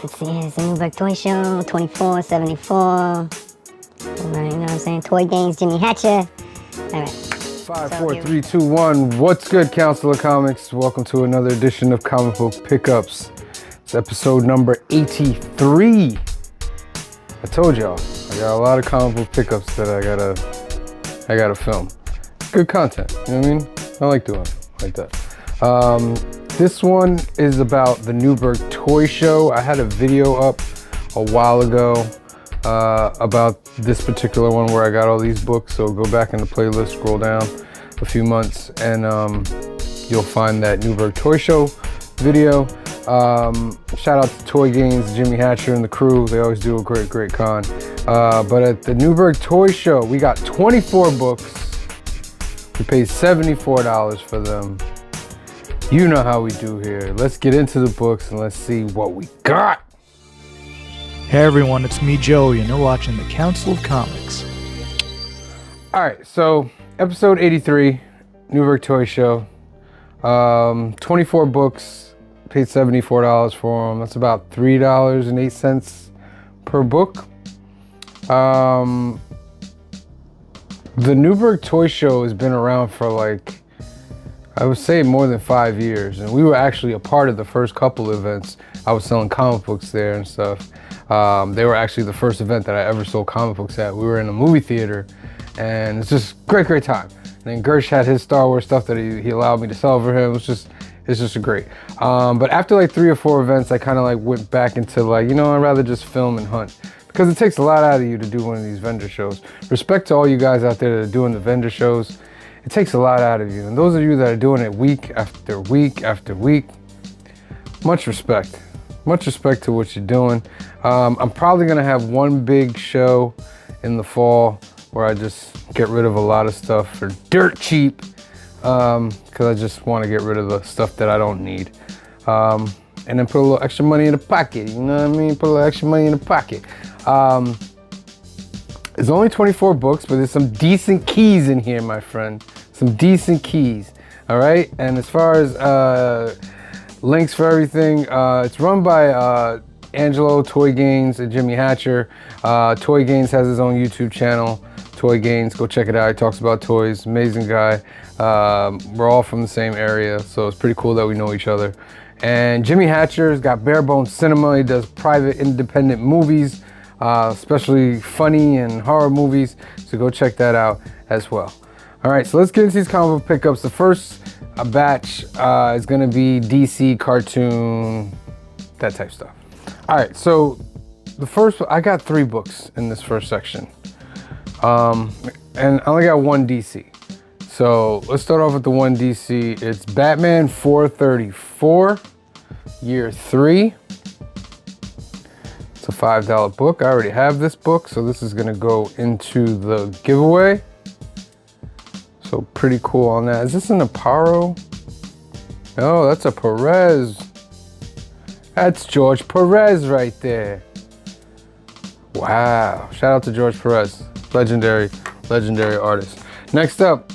Let's see, it's the Newburgh Toy Show, 2474. You know what I'm saying? Toy Games, Jimmy Hatcher. All right. 5, 4, 3, 2, 1. What's good, Council of Comics? Welcome to another edition of Comic Book Pickups. It's episode number 83. I told y'all, I got a lot of comic book pickups that I gotta film. Good content, you know what I mean? I like doing it like that. This one is about the Newburgh Toy Show. I had a video up a while ago about this particular one where I got all these books. So go back in the playlist, scroll down a few months, and you'll find that Newburgh Toy Show video. Shout out to Toy Games, Jimmy Hatcher and the crew. They always do a great con. But at the Newburgh Toy Show, we got 24 books. We paid $74 for them. You know how we do here. Let's get into the books and let's see what we got. Hey everyone, it's me, Joey, and you're watching the Council of Comics. All right, so episode 83, Newburgh Toy Show. 24 books, paid $74 for them. That's about $3.08 per book. The Newburgh Toy Show has been around for like, I would say more than 5 years. And we were actually a part of the first couple events. I was selling comic books there and stuff. They were actually the first event that I ever sold comic books at. We were in a movie theater and it's just great time. And then Gersh had his Star Wars stuff that he allowed me to sell for him. It's just a great. But after like 3 or 4 events, I kind of like went back into like, you know, I'd rather just film and hunt. Because it takes a lot out of you to do one of these vendor shows. Respect to all you guys out there that are doing the vendor shows. It takes a lot out of you. And those of you that are doing it week after week after week, much respect. Much respect to what you're doing. I'm probably gonna have one big show in the fall where I just get rid of a lot of stuff for dirt cheap. Because I just want to get rid of the stuff that I don't need. And then put a little extra money in the pocket, you know what I mean? Put a little extra money in the pocket. There's only 24 books, but there's some decent keys in here, my friend. Some decent keys, all right? And as far as links for everything, it's run by Angelo, Toy Gaines, and Jimmy Hatcher. Toy Gaines has his own YouTube channel, Toy Gaines. Go check it out. He talks about toys. Amazing guy. We're all from the same area, so it's pretty cool that we know each other. And Jimmy Hatcher's got Bare Bones Cinema. He does private independent movies, especially funny and horror movies. So go check that out as well. All right, so let's get into these comic book pickups. The first batch is gonna be DC cartoon, that type stuff. All right, so the first, I got 3 books in this first section. And I only got 1 DC. So let's start off with the 1 DC. It's Batman 434, year 3. It's a $5 book. I already have this book, so this is gonna go into the giveaway. So pretty cool on that. Is this an Aparo? Oh, that's a Perez. That's George Perez right there. Wow, shout out to George Perez. Legendary artist. Next up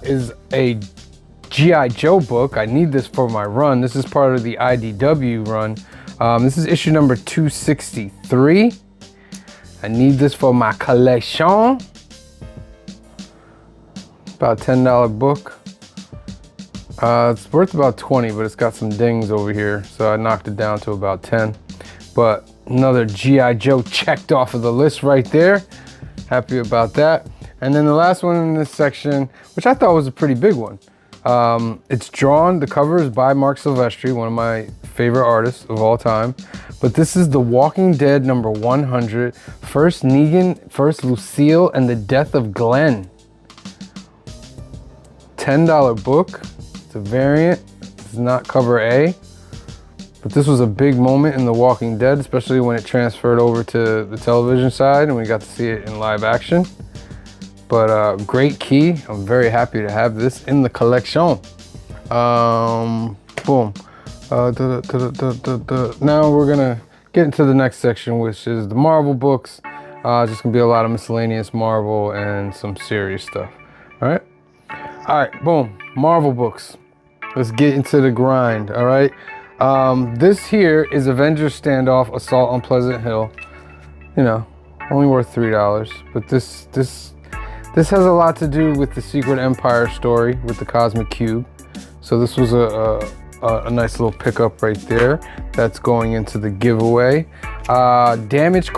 is a G.I. Joe book. I need this for my run. This is part of the IDW run. This is issue number 263. I need this for my collection. About a $10 book. It's worth about 20, but it's got some dings over here, so I knocked it down to about 10. But another G.I. Joe checked off of the list right there. Happy about that. And then the last one in this section, which I thought was a pretty big one. It's drawn, the cover is by Mark Silvestri, one of my favorite artists of all time. But this is The Walking Dead number 100, First Negan, First Lucille, and the Death of Glenn. $10 book. It's a variant. It's not cover A. But this was a big moment in The Walking Dead, especially when it transferred over to the television side and we got to see it in live action. But great key. I'm very happy to have this in the collection. Boom. Now we're gonna get into the next section, which is the Marvel books. Just gonna be a lot of miscellaneous Marvel and some serious stuff. All right, boom. Marvel books. Let's get into the grind. All right. This here is Avengers Standoff Assault on Pleasant Hill. You know, only worth $3. But this has a lot to do with the Secret Empire story with the Cosmic Cube. So this was a nice little pickup right there. That's going into the giveaway. Damage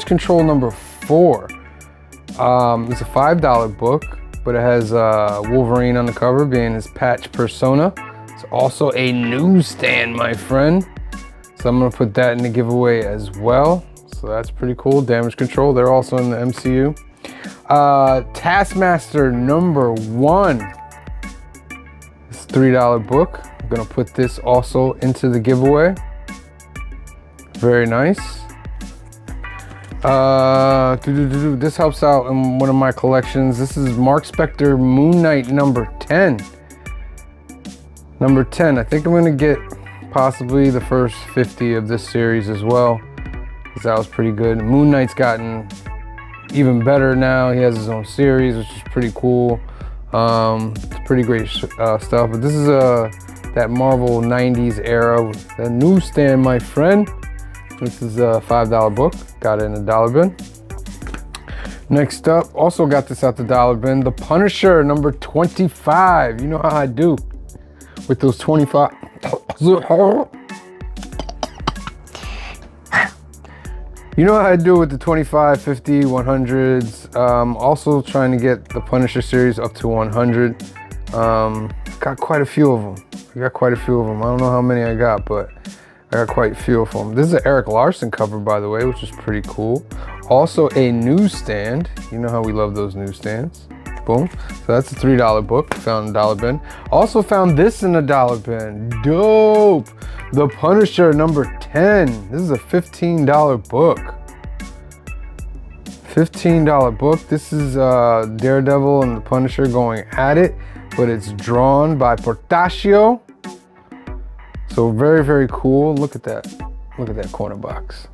Control number 4. It's a $5 book, but it has Wolverine on the cover being his patch persona. It's also a newsstand, my friend. So I'm gonna put that in the giveaway as well. So that's pretty cool. Damage Control, they're also in the MCU. Taskmaster number 1. It's a $3 book. I'm gonna put this also into the giveaway. Very nice. This helps out in one of my collections. This is Mark Spector Moon Knight number 10. Number 10. I think I'm gonna get possibly the first 50 of this series as well, because that was pretty good. Moon Knight's gotten even better now. He has his own series, which is pretty cool. It's pretty great stuff. But this is that Marvel 90s era, the newsstand, my friend. This is a $5 book. Got it in the dollar bin. Next up, also got this out the dollar bin. The Punisher number 25. You know how I do with those 25. You know how I do with the 25, 50, 100s. Also trying to get the Punisher series up to 100. Got quite a few of them. I don't know how many I got, but I got quite a few of them. This is an Eric Larson cover, by the way, which is pretty cool. Also a newsstand. You know how we love those newsstands. Boom. So that's a $3 book. Found in the dollar bin. Also found this in the dollar bin. Dope. The Punisher number 10. This is a $15 book. $15 book. This is Daredevil and the Punisher going at it, but it's drawn by Portacio. So very, very cool. Look at that. Look at that corner box.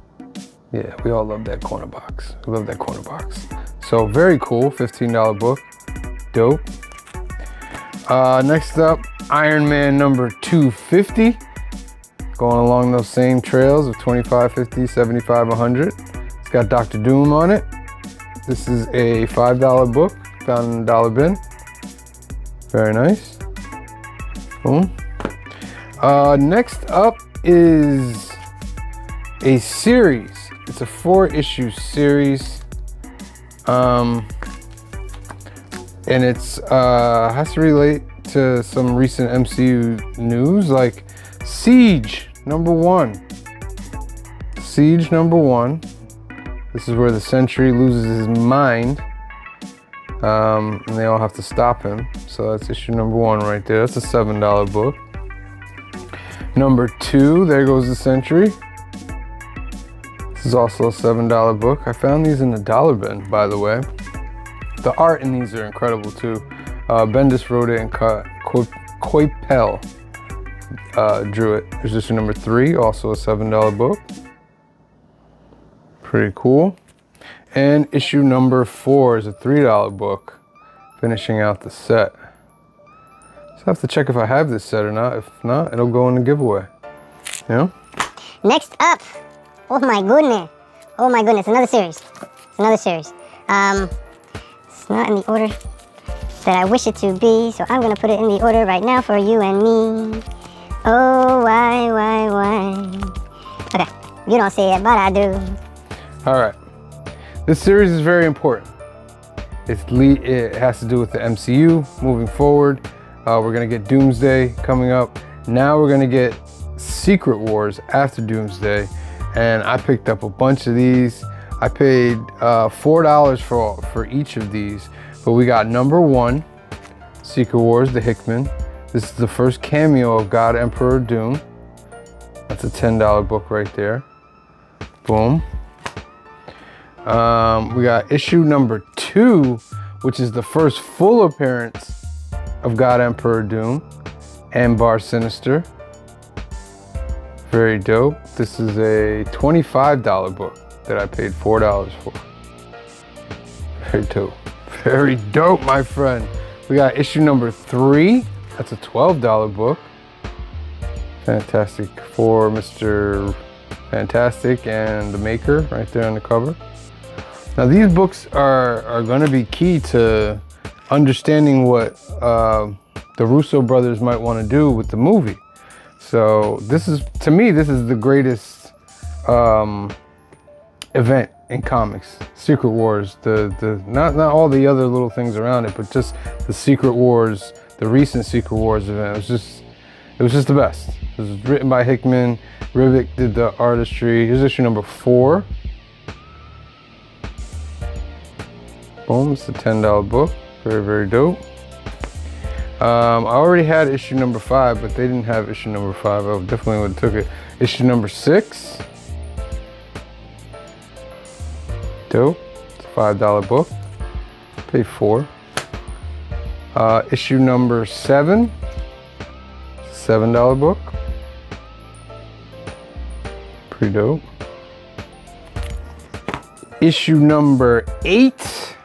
Yeah, we all love that corner box. We love that corner box. So very cool, $15 book. Dope. Next up, Iron Man number 250. Going along those same trails of 25, 50, 75, 100. It's got Dr. Doom on it. This is a $5 book, found in the dollar bin. Very nice. Boom. Next up is a series. It's a 4-issue series. And it's has to relate to some recent MCU news, like Siege number 1. Siege number 1. This is where the Sentry loses his mind. And they all have to stop him. So that's issue number 1 right there. That's a $7 book. Number 2, there goes the Sentry. This is also a $7 book. I found these in the dollar bin, by the way. The art in these are incredible too. Bendis wrote it and Coipel drew it. There's issue number 3, also a $7 book. Pretty cool. And issue number 4 is a $3 book, finishing out the set. So I have to check if I have this set or not. If not, it'll go in the giveaway. You know? Next up, oh my goodness, another series. It's another series. It's not in the order that I wish it to be, so I'm gonna put it in the order right now for you and me. Oh, why? Okay, you don't see it, but I do. All right, this series is very important. It has to do with the MCU moving forward. We're gonna get Doomsday coming up. Now we're gonna get Secret Wars after Doomsday, and I picked up a bunch of these. I paid $4 for each of these, but we got number 1, Secret Wars, the Hickman. This is the first cameo of God Emperor Doom. That's a $10 book right there. Boom. We got issue number 2, which is the first full appearance of God Emperor Doom and Bar Sinister. Very dope. This is a $25 book that I paid $4 for. Very dope. Very dope, my friend. We got issue number 3. That's a $12 book. Fantastic Four, Mr. Fantastic and the Maker right there on the cover. Now these books are going to be key to understanding what the Russo brothers might want to do with the movie. So this is, to me, this is the greatest event in comics. Secret Wars, not all the other little things around it, but just the Secret Wars, the recent Secret Wars event. It was just the best. It was written by Hickman. Rivik did the artistry. Here's issue number 4. Boom, it's a $10 book. Very, very dope. I already had issue number 5, but they didn't have issue number 5. I definitely would have took it. Issue number 6. Dope. It's a $5 book. Paid $4. Issue number 7. $7 book. Pretty dope. Issue number 8.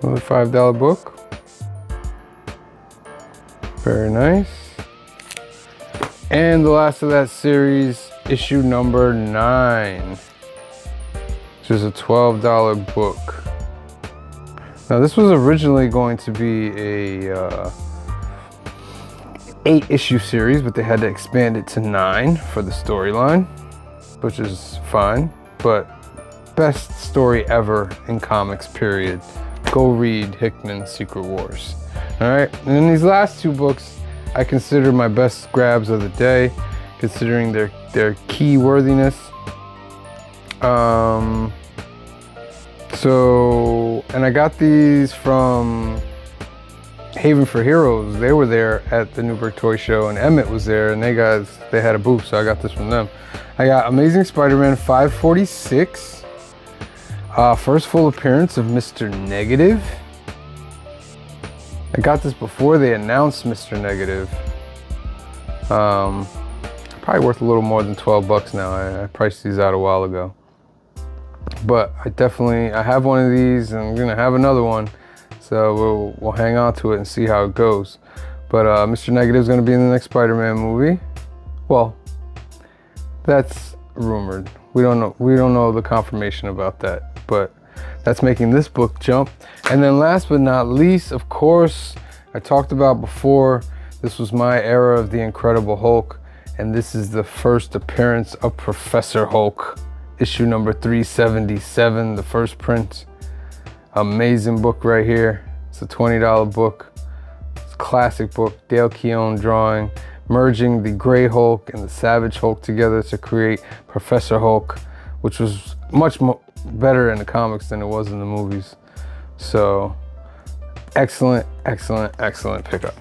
Another $5 book. Very nice. And the last of that series, issue number 9. Which is a $12 book. Now this was originally going to be a 8-issue series, but they had to expand it to 9 for the storyline, which is fine. But best story ever in comics, period. Go read Hickman's Secret Wars. All right, and then these last 2 books I consider my best grabs of the day, considering their key worthiness. And I got these from Haven for Heroes. They were there at the Newburgh Toy Show, and Emmett was there, and they had a booth, so I got this from them. I got Amazing Spider-Man 546, first full appearance of Mr. Negative. I got this before they announced Mr. Negative. Probably worth a little more than 12 bucks now. I priced these out a while ago. But I have one of these, and I'm gonna have another one. So we'll hang on to it and see how it goes. But Mr. Negative is gonna be in the next Spider-Man movie. Well, that's rumored. We don't know the confirmation about that, but that's making this book jump. And then last but not least, of course, I talked about before, this was my era of the Incredible Hulk, and this is the first appearance of Professor Hulk, issue number 377, the first print. Amazing book right here. It's a $20 book. It's a classic book, Dale Keown drawing, merging the Gray Hulk and the Savage Hulk together to create Professor Hulk, which was much better in the comics than it was in the movies. So excellent, excellent, excellent pickup.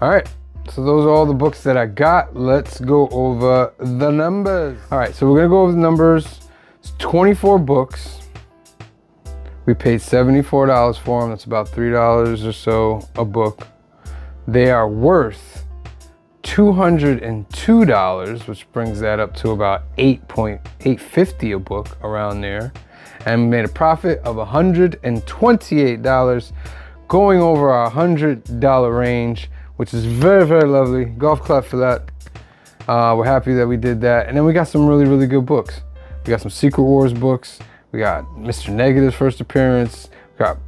All right, so those are all the books that I got. Let's go over the numbers. All right, so we're gonna go over the numbers. It's 24 books. We paid $74 for them. That's about $3 or so a book. They are worth $202, which brings that up to about $8.50 a book, around there. And we made a profit of $128, going over our $100 range, which is very, very lovely. Golf clap for that. We're happy that we did that. And then we got some really, really good books. We got some Secret Wars books. We got Mr. Negative's first appearance. We got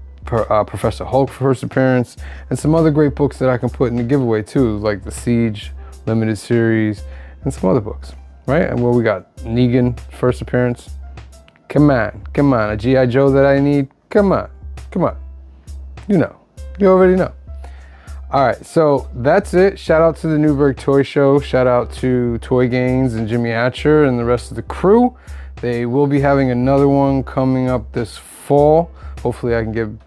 Professor Hulk first appearance, and some other great books that I can put in the giveaway too, like the Siege limited series and some other books, right? And we got Negan first appearance. Come on, a G.I. Joe that I need. Come on. You already know. All right, so that's it. Shout out to the Newburgh Toy Show. Shout out to Toy Gaines and Jimmy Hatcher and the rest of the crew. They will be having another one coming up this fall. Hopefully I can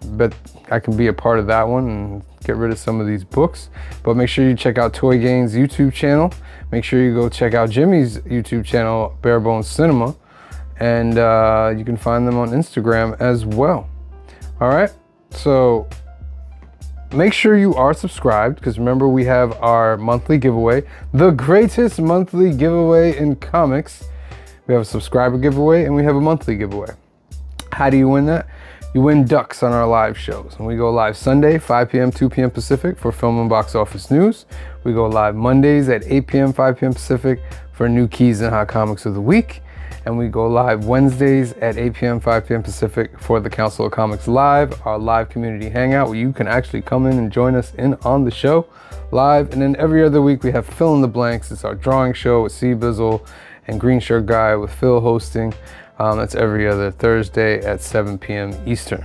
be a part of that one and get rid of some of these books. But make sure you check out Toy Gaines' YouTube channel. Make sure you go check out Jimmy's YouTube channel, Bare Bones Cinema. And you can find them on Instagram as well. All right, so make sure you are subscribed, because remember, we have our monthly giveaway, the greatest monthly giveaway in comics. We have a subscriber giveaway and we have a monthly giveaway. How do you win that? you win ducks on our live shows. And we go live Sunday, 5 p.m., 2 p.m. Pacific for film and box office news. We go live Mondays at 8 p.m., 5 p.m. Pacific for new keys and hot comics of the week. And we go live Wednesdays at 8 p.m., 5 p.m. Pacific for the Council of Comics Live, our live community hangout where you can actually come in and join us in on the show live. And then every other week we have Fill in the Blanks. It's our drawing show with C Bizzle and Green Shirt Guy with Phil hosting. That's every other Thursday at 7 p.m. Eastern.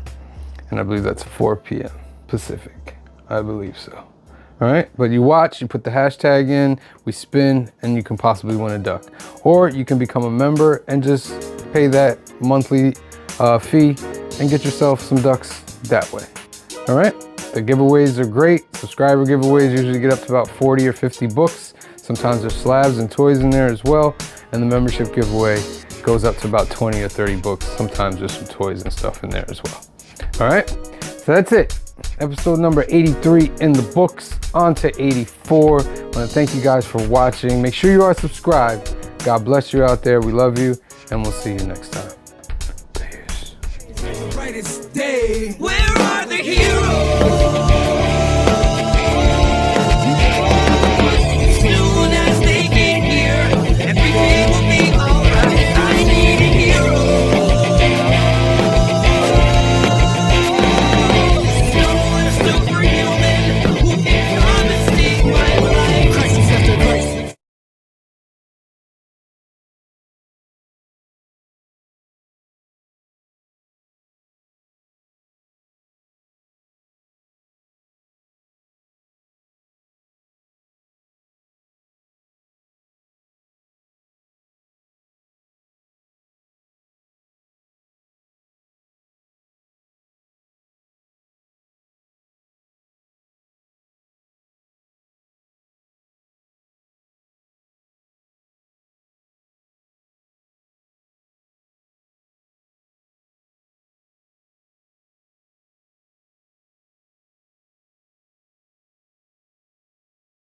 And I believe that's 4 p.m. Pacific. I believe so. All right, but you watch, you put the hashtag in, we spin, and you can possibly win a duck. Or you can become a member and just pay that monthly fee and get yourself some ducks that way. All right, the giveaways are great. Subscriber giveaways usually get up to about 40 or 50 books. Sometimes there's slabs and toys in there as well. And the membership giveaway goes up to about 20 or 30 books. Sometimes there's some toys and stuff in there as well. All right, so that's it. Episode number 83 in the books, on to 84. I want to thank you guys for watching. Make sure you are subscribed. God bless you out there. We love you, and we'll see you next time. Peace. Where are the heroes?